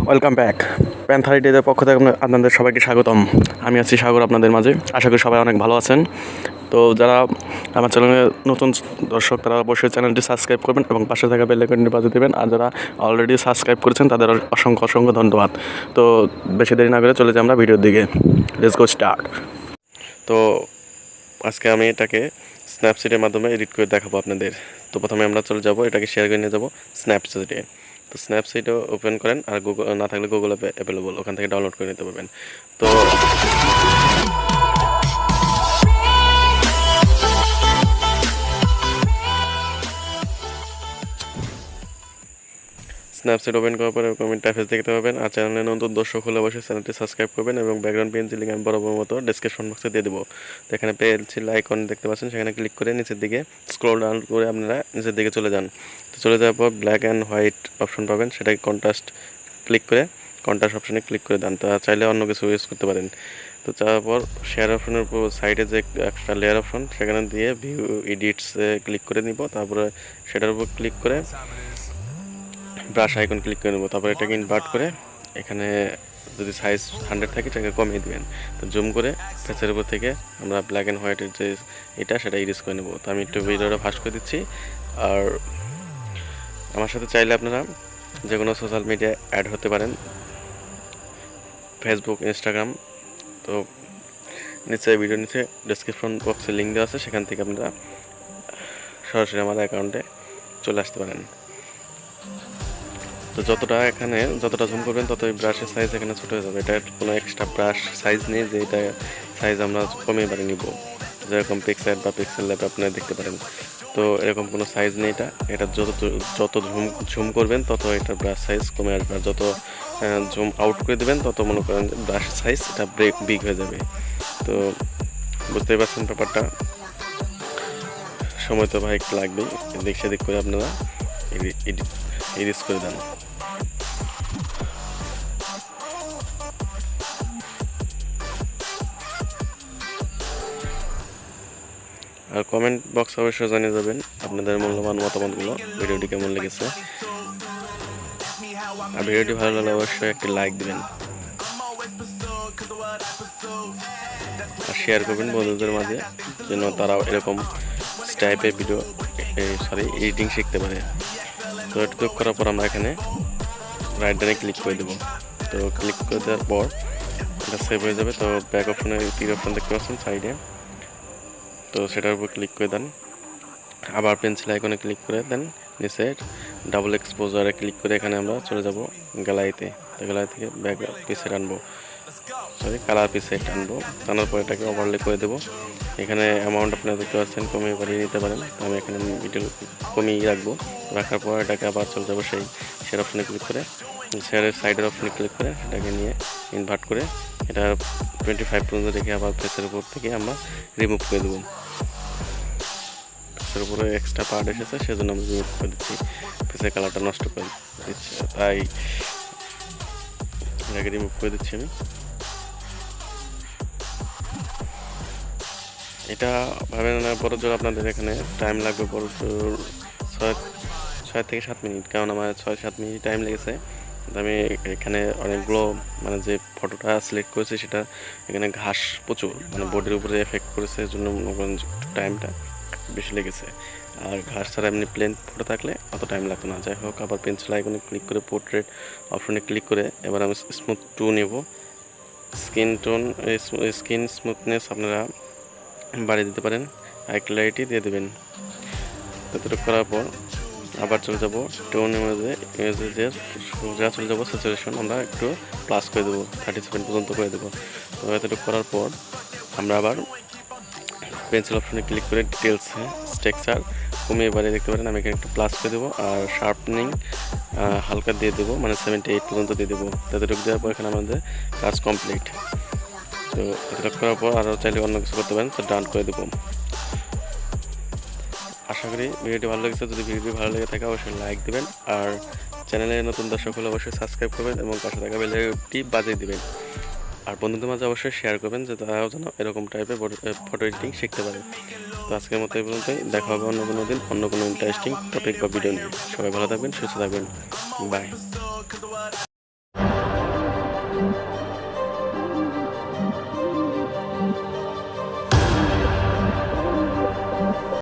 Welcome back. Panther ডেদের পক্ষ থেকে আপনাদের সবাইকে স্বাগতম। আমি আছি সাগর আপনাদের মাঝে। আশা করি সবাই অনেক ভালো আছেন। তো যারা আমার চ্যানেলে নতুন দর্শক তারা অবশ্যই চ্যানেলটি সাবস্ক্রাইব করবেন এবং পাশে থাকা বেল আইকনটি বাজিয়ে দেবেন। আর যারা অলরেডি সাবস্ক্রাইব করেছেন তাদের অসংখ্য ধন্যবাদ। তো বেশি দেরি না করে চলে যাই আমরা ভিডিওর দিকে। Let's go start. তো আজকে আমি এটাকে স্ন্যাপসিডের মাধ্যমে এডিট করে দেখাবো আপনাদের। তো প্রথমে আমরা চলে যাব, এটাকে শেয়ার করে নিয়ে যাবো স্ন্যাপসিডে। তো স্ন্যাপসিডও ওপেন করেন, আর গুগল না থাকলে গুগল অ্যাপে অ্যাভেলেবল, ওখান থেকে ডাউনলোড করে নিতে পারবেন। তো স্ন্যাপসিড ওপেন করার পরে এরকম ইন্টারফেস দেখতে পাবেন। আর চ্যানেলে নতুন দর্শক হলে অবশ্যই চ্যানেলটি সাবস্ক্রাইব করবেন এবং ব্যাকগ্রাউন্ড পেন্সিল লিঙ্ক আমি বরাবর মতো ডিসক্রিপশন বক্সে দিয়ে দেবো। তো এখানে পেন্সিল আইকন দেখতে পাচ্ছেন, সেখানে ক্লিক করে নিচের দিকে স্ক্রল ডাউন করে আপনারা নিচের দিকে চলে যান। তো চলে যাওয়ার পর ব্ল্যাক অ্যান্ড হোয়াইট অপশন পাবেন, সেটাকে কন্ট্রাস্ট ক্লিক করে কন্ট্রাস্ট অপশনে ক্লিক করে দেন। তো চাইলে অন্য কিছু ইউজ করতে পারেন। তো যাওয়ার পর শেয়ার অপশনের উপর সাইডে যে একটা লেয়ার অপশন, সেখানে দিয়ে ভিউ এডিটসে ক্লিক করে নিব। তারপরে সেটার উপর ক্লিক করে ব্রাশ আইকন ক্লিক করে নেব। তারপরে এটাকে ইনভার্ট করে এখানে যদি সাইজ 100 থাকে সেটাকে কমিয়ে দেবেন। তো জুম করে ফেসের উপর থেকে আমরা ব্ল্যাক অ্যান্ড হোয়াইটের যে এটা সেটা ইরেজ করে নেব। তো আমি একটু ভিডিওটা ফাস্ট করে দিচ্ছি। আর আমার সাথে চাইলে আপনারা যে কোনো সোশ্যাল মিডিয়ায় অ্যাড হতে পারেন, ফেসবুক, ইনস্টাগ্রাম। তো নিচে ভিডিও নিচে ডেসক্রিপশন বক্সে লিঙ্ক দেওয়া আছে, সেখান থেকে আপনারা সরাসরি আমার অ্যাকাউন্টে চলে আসতে পারেন। তো যতটা জুম করবেন ততই ব্রাশের সাইজ এখানে ছোটো হয়ে যাবে। এটা কোনো এক্সট্রা ব্রাশ সাইজ নেই যে এটা সাইজ আমরা কমিয়ে বাড়িয়ে নিব, যেরকম পিক্সেল বা পিক্সেল ল্যাব আপনারা দেখতে পারেন। তো এরকম কোনো সাইজ নেই। এটা যত ঝুম করবেন তত এটার ব্রাশ সাইজ কমে আসবে, আর যত জুম আউট করে দেবেন তত মনে করেন ব্রাশ সাইজ এটা বিগ হয়ে যাবে। তো বুঝতেই পারছেন ব্যাপারটা। সময় তো ভাই একটু লাগবেই, এদিক সেদিক করে আপনারা ইরেজ করে দেন। আর কমেন্ট বক্স অবশ্যই জানিয়ে যাবেন আপনাদের মূল্যবান মতামতগুলো, ভিডিওটি কেমন লেগেছে। আর ভিডিওটি ভালো লাগলে অবশ্যই একটি লাইক দিবেন আর শেয়ার করবেন বন্ধুদের মাঝে, যেন তারাও এরকম টাইপের ভিডিও এডিটিং শিখতে পারে। তো এটা করার পর আমরা এখানে রাইট ডানে ক্লিক করে দেবো। তো ক্লিক করে দেওয়ার পর এটা সেভ হয়ে যাবে। তো ব্যাক অপশনে তীর অপশন দেখতে পাচ্ছেন সাইডে, তো সেটার উপর ক্লিক করে দেন। আবার পেন্সিল আইকনে ক্লিক করে দেন, নিচে ডাবল এক্সপোজারে ক্লিক করে এখানে আমরা চলে যাব গ্যালারিতে। তো গ্যালারি থেকে ব্যাক পিসে টানবো, কালার পিসে টানবো। টানার পর এটাকে ওভারলে করে দেবো। এখানে অ্যামাউন্ট আপনারা দেখতে পাচ্ছেন, কমিয়ে বাড়িয়ে নিতে পারেন। তো আমি এখানে মিডল কমিয়ে রাখবো। রাখার পর এটাকে আবার চলে যাবো সেই শেয়ার অপশনে ক্লিক করে, শেয়ারের সাইডের অপশনে ক্লিক করে এটাকে নিয়ে ইনভার্ট করে এটা 25 পর্যন্ত রেখে আবার ফেসের উপর থেকে আমরা রিমুভ করে দেবো। ফেসের উপরে এক্সট্রা পার্ট এসেছে, সেজন্য আমি রিমুভ করে দিচ্ছি, ফেসের কালারটা নষ্ট করে দিচ্ছি, তাই এটাকে রিমুভ করে দিচ্ছি আমি। এটা ভাবে না বড় জোর আপনাদের এখানে টাইম লাগবে বড় জোর 6 থেকে 7 মিনিট, কারণ আমার 6-7 মিনিট টাইম লেগেছে। আমি এখানে অনেকগুলো মানে যে ফটোটা সিলেক্ট করেছি সেটা এখানে ঘাস প্রচুর মানে বডির উপরে এফেক্ট করেছে, এর জন্য মনে করেন টাইমটা বেশি লেগেছে। আর ঘাস ছাড়া এমনি প্লেন ফটো থাকলে অত টাইম লাগতো না। যাই হোক, আবার পেন্সিল আইকনে ক্লিক করে পোর্ট্রেট অপশনে ক্লিক করে এবার আমি স্মুথ 2 নেব। স্কিন স্মুথনেস আপনারা বাড়িয়ে দিতে পারেন, হাই ক্ল্যারিটি দিয়ে দেবেন। এতটুকু করার পর আবার চলে যাবো টোন ইমেজে সোজা চলে যাবো স্যাচুরেশন, আমরা একটু প্লাস করে দেবো, 37 পর্যন্ত করে দেবো। তো এতটুকু করার পর আমরা আবার পেন্সিল অপশনে ক্লিক করে ডিটেলসে টেক্সচার কমিয়ে বাড়িয়ে দেখতে পারেন, আমি এখানে একটু প্লাস করে দেবো। আর শার্পনিং হালকা দিয়ে দেবো, মানে 78 পর্যন্ত দিয়ে দেবো। এতটুকু দেওয়ার পর এখানে আমাদের কাজ কমপ্লিট। তো এতটুকু করার পর আরও চাইলে অন্য কিছু করতে পারেন, তো ডান করে দেবো। আশা করি ভিডিওটি ভালো লেগেছে। যদি ভিডিওটি ভালো লেগে থাকে অবশ্যই লাইক দেবেন, আর চ্যানেলে নতুন দর্শক হলে অবশ্যই সাবস্ক্রাইব করবেন এবং পাশে থাকা বেলটি বাজিয়ে দিবেন। আর বন্ধুদের মাঝে অবশ্যই শেয়ার করবেন, যে তারাও যেন এরকম টাইপের ফটো এডিটিং শিখতে পারে। তো আজকের মতো এই পর্যন্তই, দেখা হবে অন্য কোনো দিন অন্য কোনো ইন্টারেস্টিং টপিক বা ভিডিও নিয়ে। সবাই ভালো থাকবেন, সুস্থ থাকবেন, বাই।